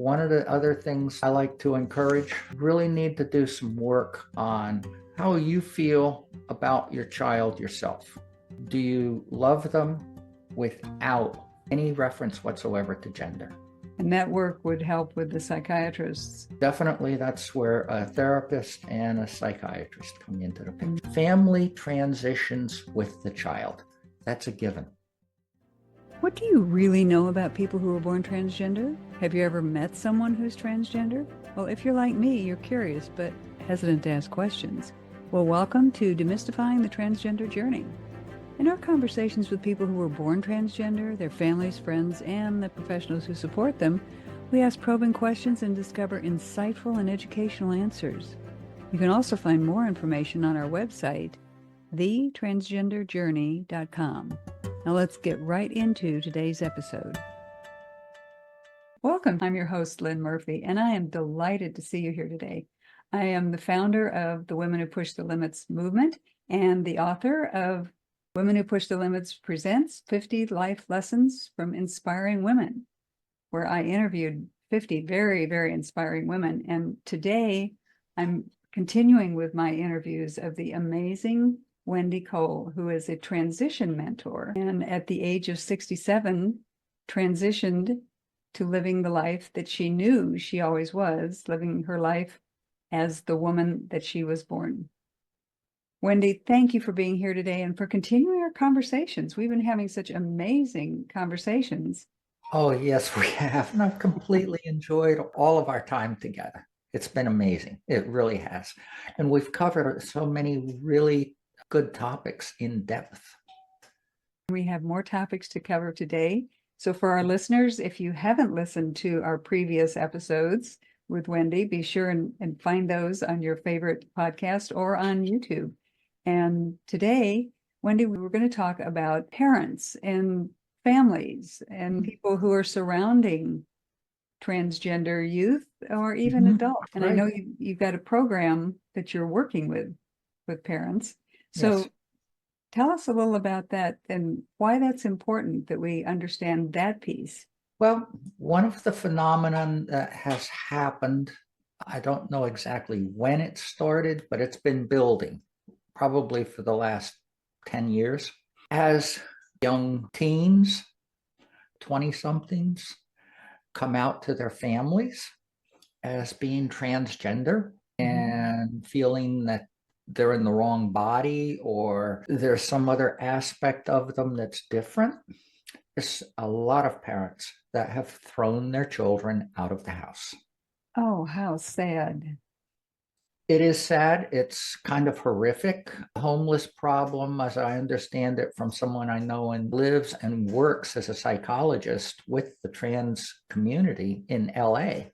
One of the other things I like to encourage, really need to do some work on how you feel about your child yourself. Do you love them without any reference whatsoever to gender? And that work would help with the psychiatrists. Definitely, that's where a therapist and a psychiatrist come into the picture. Family transitions with the child. That's a given. What do you really know about people who are born transgender? Have you ever met someone who's transgender? Well, if you're like me, you're curious but hesitant to ask questions. Well, welcome to Demystifying the Transgender Journey. In our conversations with people who were born transgender, their families, friends, and the professionals who support them, we ask probing questions and discover insightful and educational answers. You can also find more information on our website, thetransgenderjourney.com. Now let's get right into today's episode. Welcome. I'm your host, Lynn Murphy, and I am delighted to see you here today. I am the founder of the Women Who Push the Limits movement and the author of Women Who Push the Limits presents 50 Life Lessons from Inspiring Women, where I interviewed 50 very, very inspiring women. And today I'm continuing with my interviews of the amazing Wendy Cole, who is a transition mentor. And at the age of 67, transitioned to living the life that she knew she always was, living her life as the woman that she was born. Wendy, thank you for being here today and for continuing our conversations. We've been having such amazing conversations. Oh, yes, we have. And I've completely enjoyed all of our time together. It's been amazing. It really has. And we've covered so many really good topics in depth. We have more topics to cover today. So for our listeners, if you haven't listened to our previous episodes with Wendy, be sure and find those on your favorite podcast or on YouTube. And today, Wendy, we were going to talk about parents and families and people who are surrounding transgender youth or even adults. And Right. I know you've got a program that you're working with parents. So Yes. tell us a little about that and why that's important that we understand that piece. Well, one of the phenomenon that has happened, I don't know exactly when it started, but it's been building probably for the last 10 years. As young teens, 20-somethings, come out to their families as being transgender and feeling that they're in the wrong body or there's some other aspect of them that's different. There's a lot of parents that have thrown their children out of the house. Oh, how sad. It is sad. It's kind of horrific. The homeless problem, as I understand it from someone I know and lives and works as a psychologist with the trans community in LA,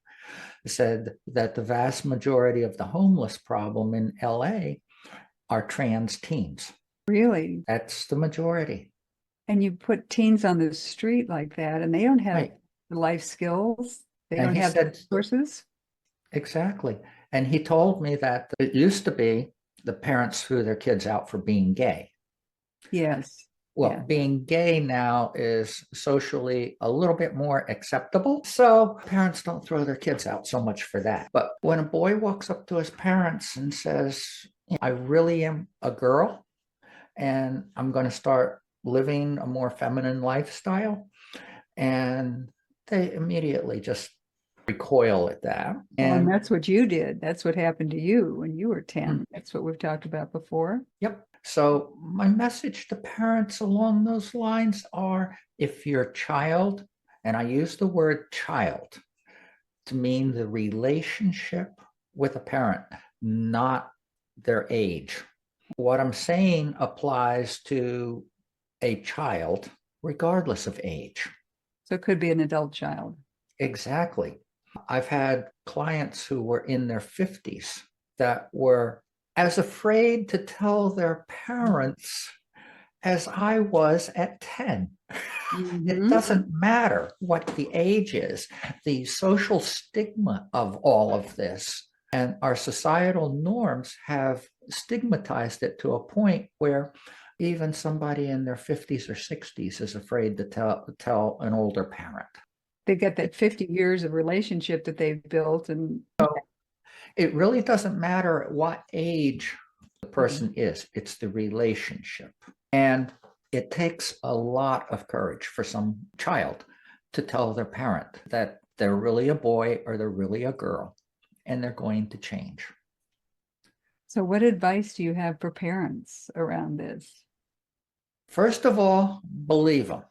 said that the vast majority of the homeless problem in LA are trans teens. Really? That's the majority. And you put teens on the street like that, and they don't have Right. the life skills. They And don't he have said, the resources. exactly. And he told me that it used to be the parents threw their kids out for being gay. Yes. Well, Yeah. being gay now is socially a little bit more acceptable. So parents don't throw their kids out so much for that. But when a boy walks up to his parents and says, I really am a girl and I'm going to start living a more feminine lifestyle, and they immediately just recoil at that. And that's what you did. That's what happened to you when you were 10. That's what we've talked about before. Yep. So my message to parents along those lines are, if your child, and I use the word child to mean the relationship with a parent, not their age. What I'm saying applies to a child regardless of age. So it could be an adult child. Exactly. I've had clients who were in their 50s that were as afraid to tell their parents as I was at 10. It doesn't matter what the age is. The social stigma of all of this and our societal norms have stigmatized it to a point where even somebody in their 50s or 60s is afraid to tell an older parent. they've got that 50 years of relationship that they've built. And It really doesn't matter at what age the person is, it's the relationship. And it takes a lot of courage for some child to tell their parent that they're really a boy or they're really a girl, and they're going to change. so what advice do you have for parents around this? First of all, believe them.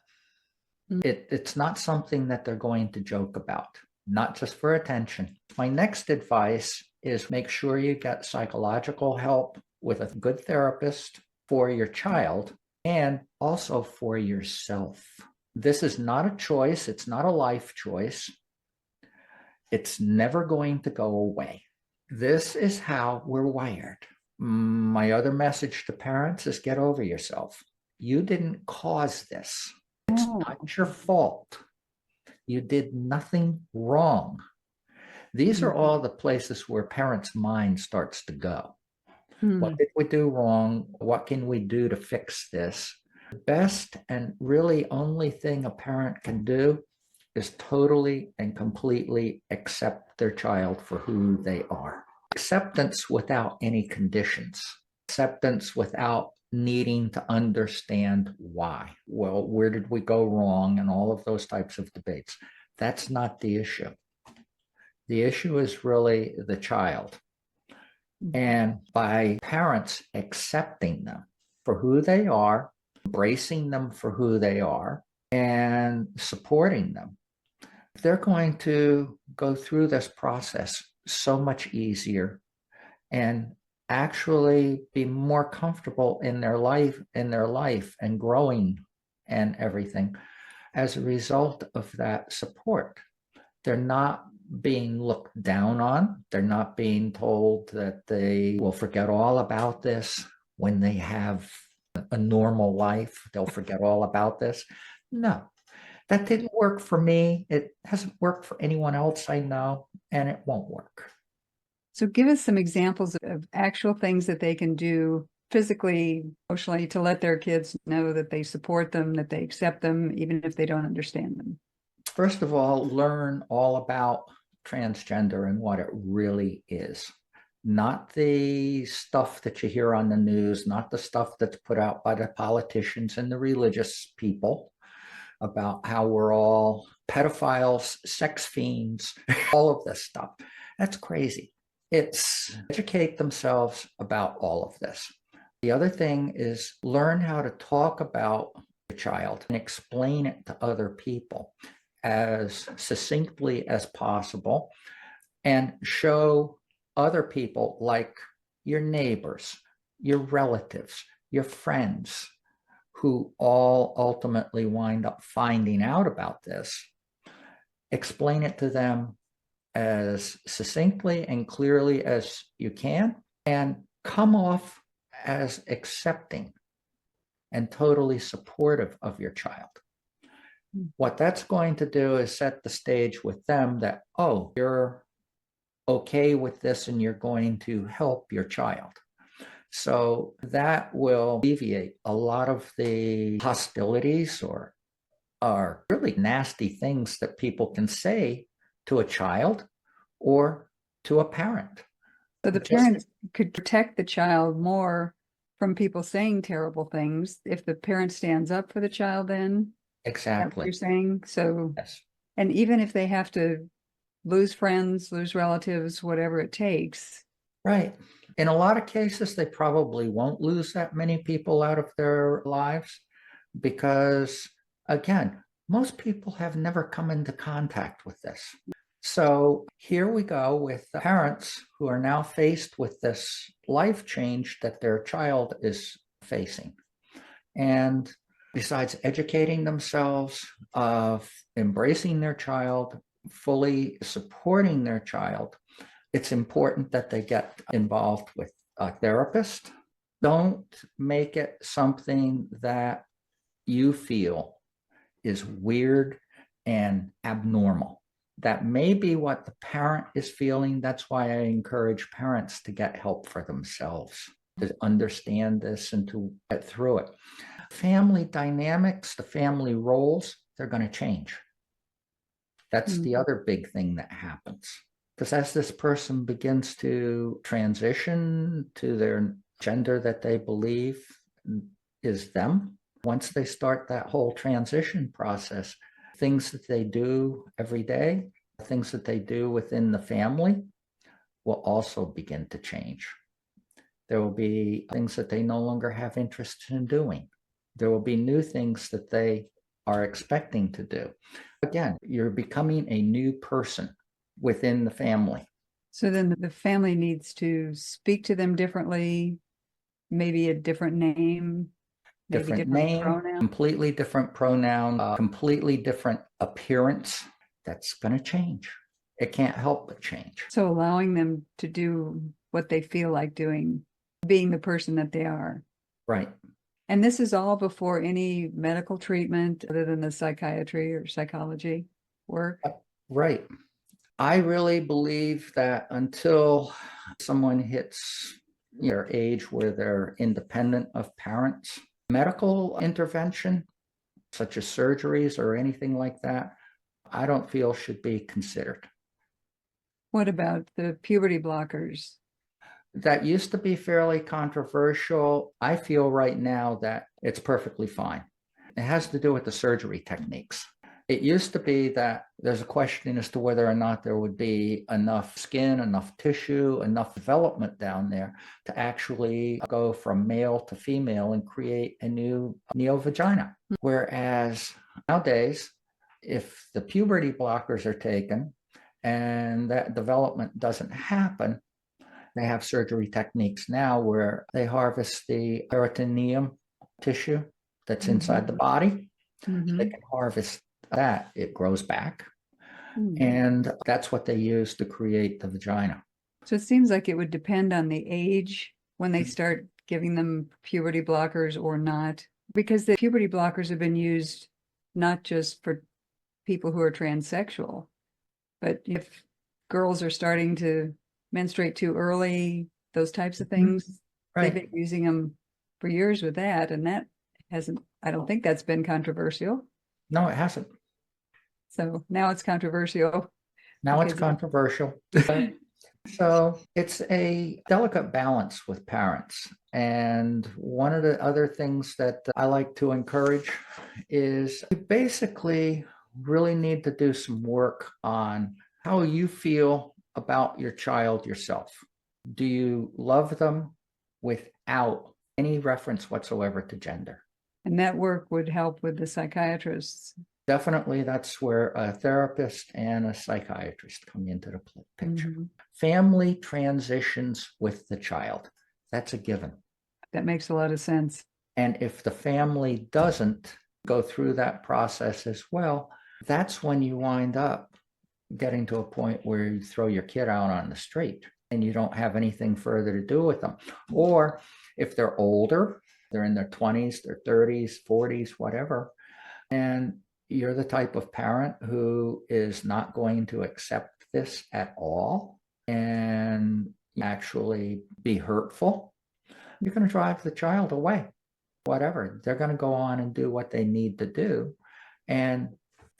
Mm. It's not something that they're going to joke about, not just for attention. My next advice is make sure you get psychological help with a good therapist for your child and also for yourself. This is not a choice. It's not a life choice. It's never going to go away. This is how we're wired. My other message to parents is get over yourself. You didn't cause this. It's not your fault. You did nothing wrong. These are all the places where parents' mind starts to go. What did we do wrong? What can we do to fix this? The best and really only thing a parent can do is totally and completely accept their child for who they are. Acceptance without any conditions. Acceptance without needing to understand why. Well, where did we go wrong? And all of those types of debates. That's not the issue. The issue is really the child. And by parents accepting them for who they are, embracing them for who they are, and supporting them, they're going to go through this process so much easier and actually be more comfortable in their life and growing and everything as a result of that support. They're not being looked down on. They're not being told that they will forget all about this when they have a normal life. They'll forget all about this. No, that didn't work for me. It hasn't worked for anyone else I know, and it won't work. So give us some examples of actual things that they can do physically, emotionally, to let their kids know that they support them, that they accept them, even if they don't understand them. First of all, learn all about transgender and what it really is. Not the stuff that you hear on the news, not the stuff that's put out by the politicians and the religious people about how we're all pedophiles, sex fiends, all of this stuff. That's crazy. It's educate themselves about all of this. The other thing is learn how to talk about the child and explain it to other people as succinctly as possible and show other people, like your neighbors, your relatives, your friends, who all ultimately wind up finding out about this. Explain it to them as succinctly and clearly as you can, and come off as accepting and totally supportive of your child. What that's going to do is set the stage with them that, oh, you're okay with this and you're going to help your child. So that will alleviate a lot of the hostilities or really nasty things that people can say to a child or to a parent. So the parents could protect the child more from people saying terrible things if the parent stands up for the child then. That's what Exactly. you're saying. So, Yes. and even if they have to lose friends, lose relatives, whatever it takes. Right. In a lot of cases, they probably won't lose that many people out of their lives because, again, most people have never come into contact with this. So here we go with the parents who are now faced with this life change that their child is facing. And besides educating themselves, of embracing their child, fully supporting their child, it's important that they get involved with a therapist. Don't make it something that you feel is weird and abnormal. That may be what the parent is feeling. That's why I encourage parents to get help for themselves, to understand this and to get through it. Family dynamics, the family roles, they're going to change. That's the other big thing that happens. Because as this person begins to transition to their gender that they believe is them, once they start that whole transition process, things that they do every day, things that they do within the family will also begin to change. There will be things that they no longer have interest in doing. There will be new things that they are expecting to do. Again, you're becoming a new person within the family. So then the family needs to speak to them differently, maybe a different name, maybe Different different name, pronoun. completely different pronoun, completely different appearance. That's going to change. It can't help but change. So allowing them to do what they feel like doing, being the person that they are. Right. And this is all before any medical treatment other than the psychiatry or psychology work. Right. I really believe that until someone hits their age where they're independent of parents, medical intervention, such as surgeries or anything like that, I don't feel should be considered. What about the puberty blockers? That used to be fairly controversial. I feel right now that it's perfectly fine. It has to do with the surgery techniques. It used to be that there's a question as to whether or not there would be enough skin, enough tissue, enough development down there to actually go from male to female and create a new neovagina. Whereas nowadays, if the puberty blockers are taken and that development doesn't happen, they have surgery techniques now where they harvest the peritoneum tissue that's inside the body. They can harvest that, it grows back. And that's what they use to create the vagina. So it seems like it would depend on the age when they start giving them puberty blockers or not, because the puberty blockers have been used not just for people who are transsexual, but if girls are starting to menstruate too early, those types of things, Right. they've been using them for years with that. And that hasn't, I don't think that's been controversial. No, it hasn't. So now it's controversial. Now it's because- controversial. So it's a delicate balance with parents. And one of the other things that I like to encourage is you basically really need to do some work on how you feel about your child yourself. Do you love them without any reference whatsoever to gender? And that work would help with the psychiatrists. Definitely, that's where a therapist and a psychiatrist come into the picture. Family transitions with the child. That's a given. That makes a lot of sense. And if the family doesn't go through that process as well, that's when you wind up getting to a point where you throw your kid out on the street and you don't have anything further to do with them. Or if they're older, they're in their 20s, their 30s, 40s, whatever, and you're the type of parent who is not going to accept this at all and actually be hurtful, you're going to drive the child away. Whatever. They're going to go on and do what they need to do. And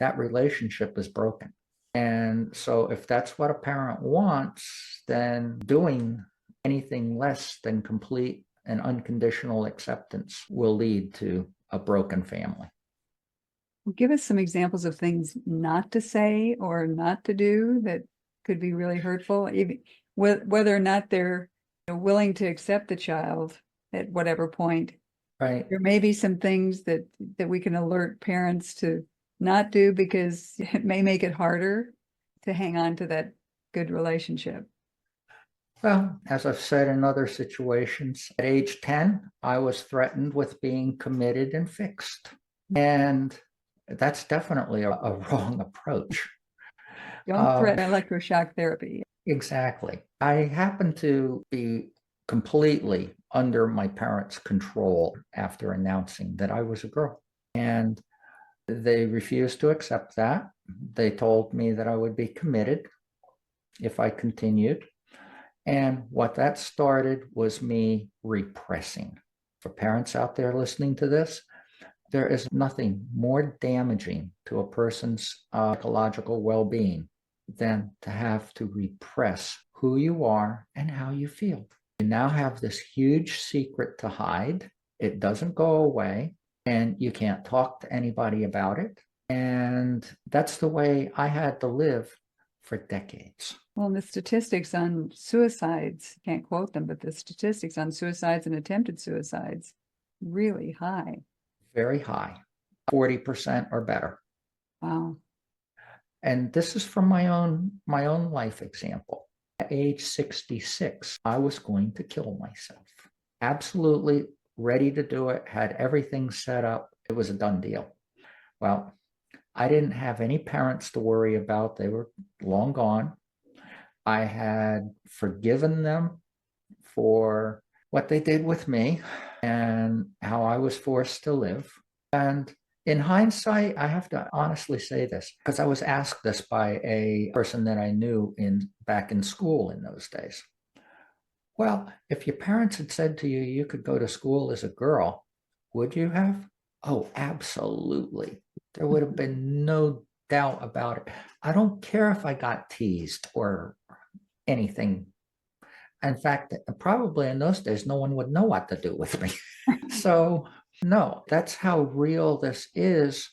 that relationship is broken. And so if that's what a parent wants, then doing anything less than complete and unconditional acceptance will lead to a broken family. Give us some examples of things not to say or not to do that could be really hurtful, even whether or not they're willing to accept the child at whatever point. Right. There may be some things that we can alert parents to not do because it may make it harder to hang on to that good relationship. Well, as I've said in other situations, at age 10, I was threatened with being committed and fixed. And that's definitely a wrong approach. Don't threaten electroshock therapy. Exactly. I happen to be completely under my parents' control after announcing that I was a girl. And they refused to accept that. They told me that I would be committed if I continued. And what that started was me repressing. For parents out there listening to this, There is nothing more damaging to a person's psychological well-being than to have to repress who you are and how you feel. You now have this huge secret to hide. It doesn't go away, and you can't talk to anybody about it. And that's the way I had to live for decades. Well, the statistics on suicides, can't quote them, but the statistics on suicides and attempted suicides, really high. Very high, 40% or better. Wow. And this is from my own life example. At age 66, I was going to kill myself. Absolutely ready to do it, had everything set up. It was a done deal. Well, I didn't have any parents to worry about. They were long gone. I had forgiven them for what they did with me and how I was forced to live. And in hindsight, I have to honestly say this, because I was asked this by a person that I knew back in school in those days. Well, if your parents had said to you, you could go to school as a girl, would you have? Oh, absolutely. There would have been no doubt about it. I don't care if I got teased or anything. In fact, probably in those days, no one would know what to do with me. So, no, that's how real this is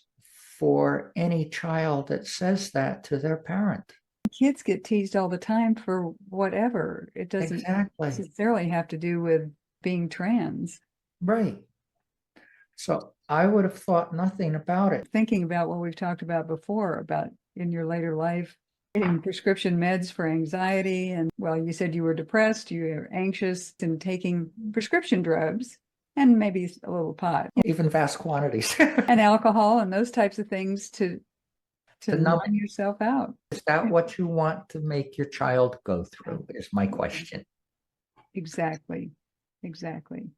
for any child that says that to their parent. Kids get teased all the time for whatever. It doesn't Exactly. necessarily have to do with being trans. Right. So I would have thought nothing about it. Thinking about what we've talked about before, about in your later life, getting prescription meds for anxiety. And well, you said you were depressed, you were anxious, and taking prescription drugs and maybe a little pot. Even vast quantities. And alcohol and those types of things to numb numb. yourself out. Is that what you want to make your child go through? Is my question. Exactly. Exactly.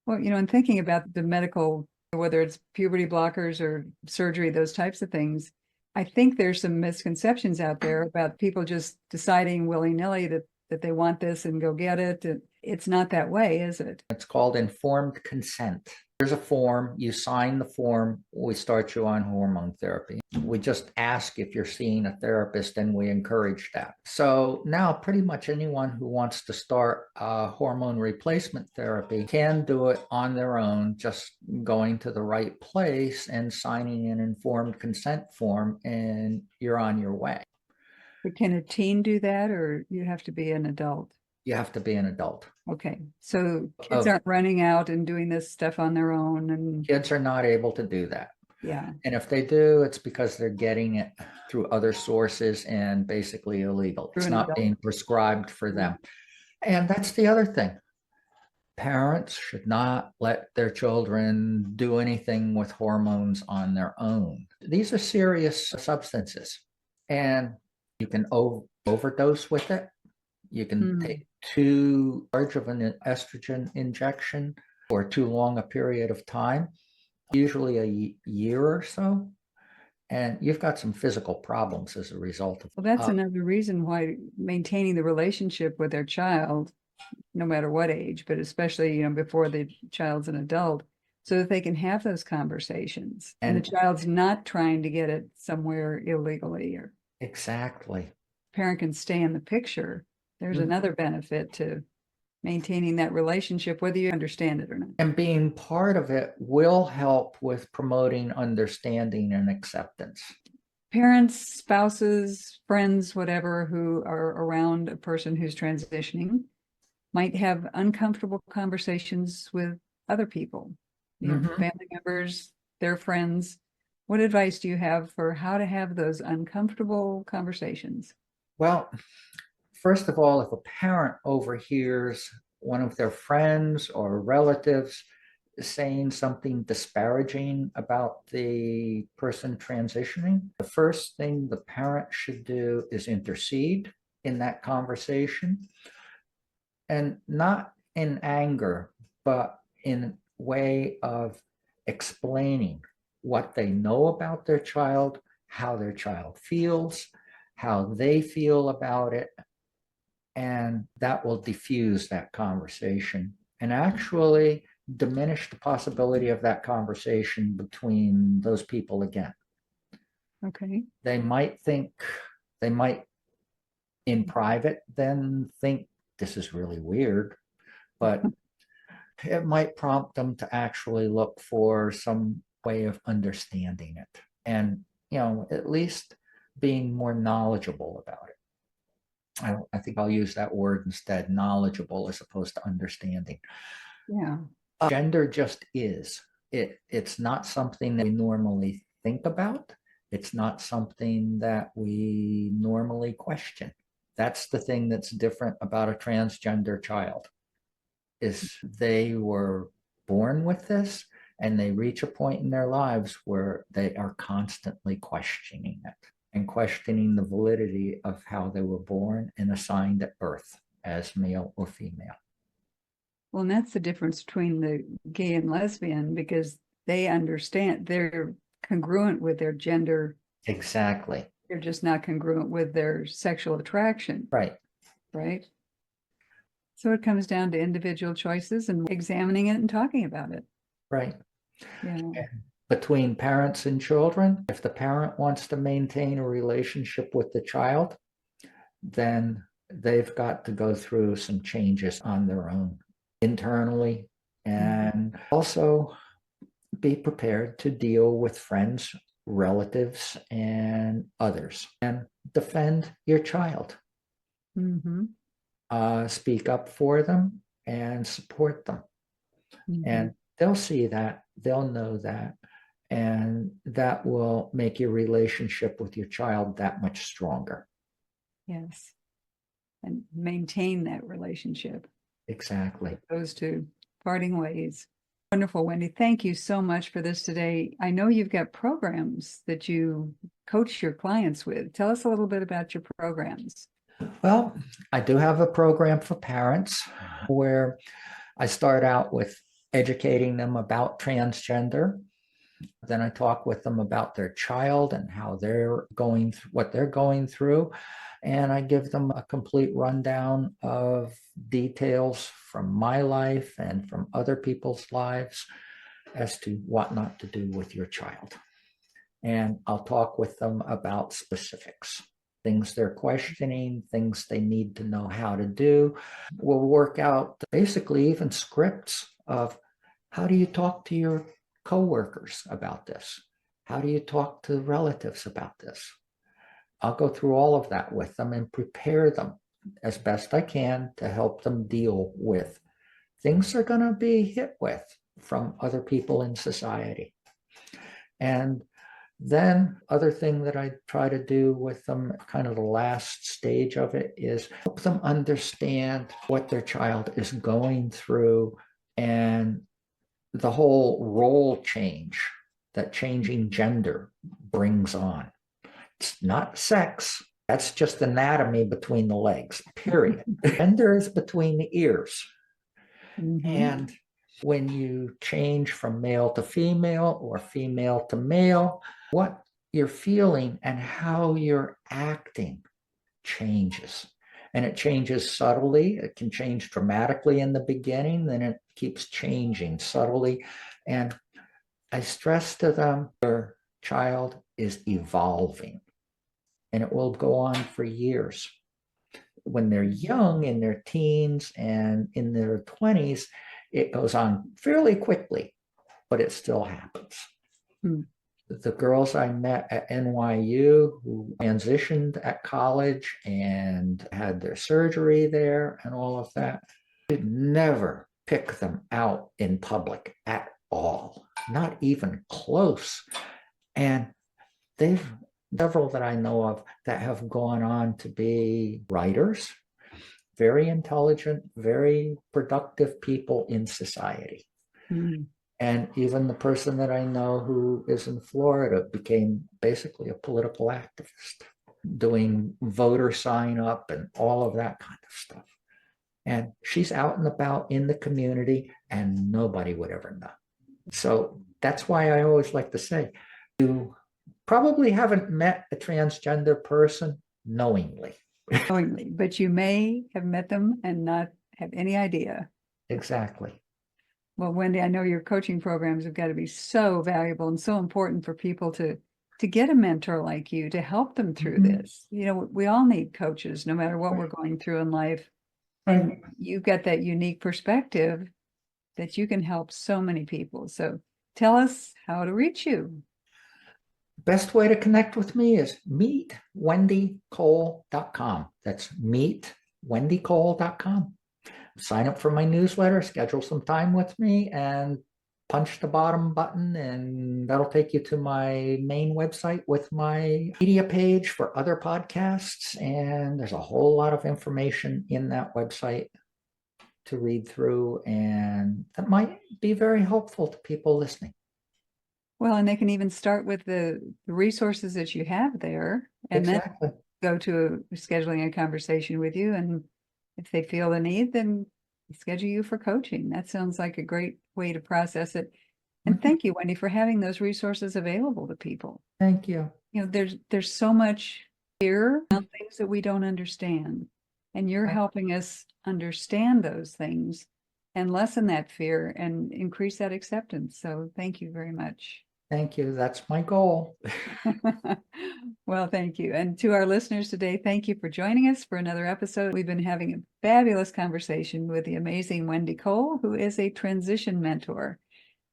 Well, and thinking about the medical, whether it's puberty blockers or surgery, those types of things, I think there's some misconceptions out there about people just deciding willy-nilly that they want this and go get it. It's not that way, is it? It's called informed consent. Here's a form, you sign the form, we start you on hormone therapy. We just ask if you're seeing a therapist and we encourage that. So now pretty much anyone who wants to start hormone replacement therapy can do it on their own, just going to the right place and signing an informed consent form, and you're on your way. But can a teen do that, or you have to be an adult? You have to be an adult. Okay, so kids aren't running out and doing this stuff on their own, and kids are not able to do that. Yeah. And if they do, it's because they're getting it through other sources and basically illegal. It's not being prescribed for them. And that's the other thing. Parents should not let their children do anything with hormones on their own. These are serious substances, and you can overdose with it. You can take too large of an estrogen injection for too long a period of time, usually a year or so, and you've got some physical problems as a result of Well, that's another reason why maintaining the relationship with their child, no matter what age, but especially, before the child's an adult, so that they can have those conversations and the child's not trying to get it somewhere illegally. Or exactly. Parent can stay in the picture. There's another benefit to maintaining that relationship, whether you understand it or not. And being part of it will help with promoting understanding and acceptance. Parents, spouses, friends, whatever, who are around a person who's transitioning might have uncomfortable conversations with other people, family members, their friends. What advice do you have for how to have those uncomfortable conversations? Well, first of all, if a parent overhears one of their friends or relatives saying something disparaging about the person transitioning, the first thing the parent should do is intercede in that conversation, and not in anger, but in way of explaining what they know about their child, how their child feels, how they feel about it, and that will diffuse that conversation. And actually, diminish the possibility of that conversation between those people again. Okay. They might in private then think this is really weird, but it might prompt them to actually look for some way of understanding it and, at least being more knowledgeable about it. I think I'll use that word instead, knowledgeable as opposed to understanding. Yeah. Gender just is. It's not something that we normally think about. It's not something that we normally question. That's the thing that's different about a transgender child, is they were born with this and they reach a point in their lives where they are constantly questioning it and questioning the validity of how they were born and assigned at birth as male or female. Well, and that's the difference between the gay and lesbian, because they understand, they're congruent with their gender. Exactly. They're just not congruent with their sexual attraction. Right. Right. So it comes down to individual choices and examining it and talking about it. Right. Yeah. Between parents and children, if the parent wants to maintain a relationship with the child, then they've got to go through some changes on their own internally, and also be prepared to deal with friends, relatives, and others, and defend your child. Mm-hmm. Speak up for them and support them. Mm-hmm. And they'll see that, they'll know that, and that will make your relationship with your child that much stronger. Yes. And maintain that relationship. Exactly. Those two parting ways. Wonderful, Wendy. Thank you so much for this today. I know you've got programs that you coach your clients with. Tell us a little bit about your programs. Well, I do have a program for parents where I start out with educating them about transgender. Then I talk with them about their child and how they're going through what they're going through. And I give them a complete rundown of details from my life and from other people's lives as to what not to do with your child. And I'll talk with them about specifics, things they're questioning, things they need to know how to do. We'll work out basically even scripts of how do you talk to your coworkers about this? How do you talk to relatives about this? I'll go through all of that with them and prepare them as best I can to help them deal with things they're going to be hit with from other people in society. And then other thing that I try to do with them, kind of the last stage of it, is help them understand what their child is going through and the whole role change that changing gender brings on. It's not sex. That's just anatomy between the legs, period. Gender is between the ears. Mm-hmm. And when you change from male to female or female to male, what you're feeling and how you're acting changes. And it changes subtly. It can change dramatically in the beginning, then it keeps changing subtly. And I stress to them, your child is evolving, and it will go on for years. When they're young, in their teens and in their 20s, it goes on fairly quickly, but it still happens. The girls I met at NYU who transitioned at college and had their surgery there and all of that, I'd never pick them out in public at all, not even close. And they've several that I know of that have gone on to be writers, very intelligent, very productive people in society. Mm-hmm. And even the person that I know who is in Florida became basically a political activist, doing voter sign up and all of that kind of stuff. And she's out and about in the community and nobody would ever know. So that's why I always like to say, you probably haven't met a transgender person knowingly. Knowingly, but you may have met them and not have any idea. Exactly. Well, Wendy, I know your coaching programs have got to be so valuable and so important for people to get a mentor like you to help them through Mhm. this. We all need coaches, no matter what we're Right. going through in life. And Right. you've got that unique perspective that you can help so many people. So tell us how to reach you. Best way to connect with me is meetwendycole.com. That's meetwendycole.com. Sign up for my newsletter, schedule some time with me, and punch the bottom button, and that'll take you to my main website with my media page for other podcasts. And there's a whole lot of information in that website to read through, and that might be very helpful to people listening. Well, and they can even start with the resources that you have there and then Exactly. go to scheduling a conversation with you. And if they feel the need, then schedule you for coaching. That sounds like a great way to process it. And Mhm. thank you, Wendy, for having those resources available to people. Thank you. There's so much fear around things that we don't understand. And you're Right. helping us understand those things and lessen that fear and increase that acceptance. So thank you very much. Thank you. That's my goal. Well, thank you. And to our listeners today, thank you for joining us for another episode. We've been having a fabulous conversation with the amazing Wendy Cole, who is a transition mentor.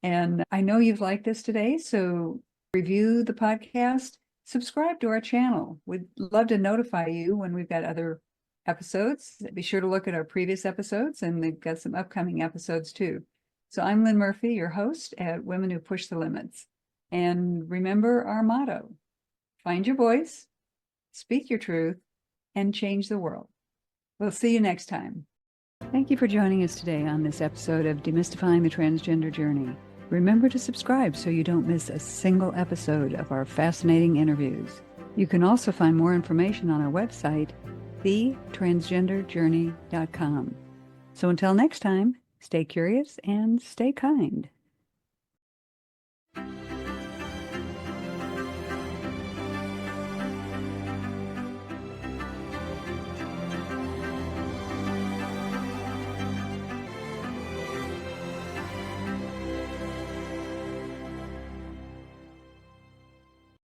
And I know you've liked this today, so review the podcast, subscribe to our channel. We'd love to notify you when we've got other episodes. Be sure to look at our previous episodes, and they've got some upcoming episodes too. So I'm Lynn Murphy, your host at Women Who Push the Limits. And remember our motto: find your voice, speak your truth, and change the world. We'll see you next time. Thank you for joining us today on this episode of Demystifying the Transgender Journey. Remember to subscribe so you don't miss a single episode of our fascinating interviews. You can also find more information on our website, thetransgenderjourney.com. So until next time, stay curious and stay kind.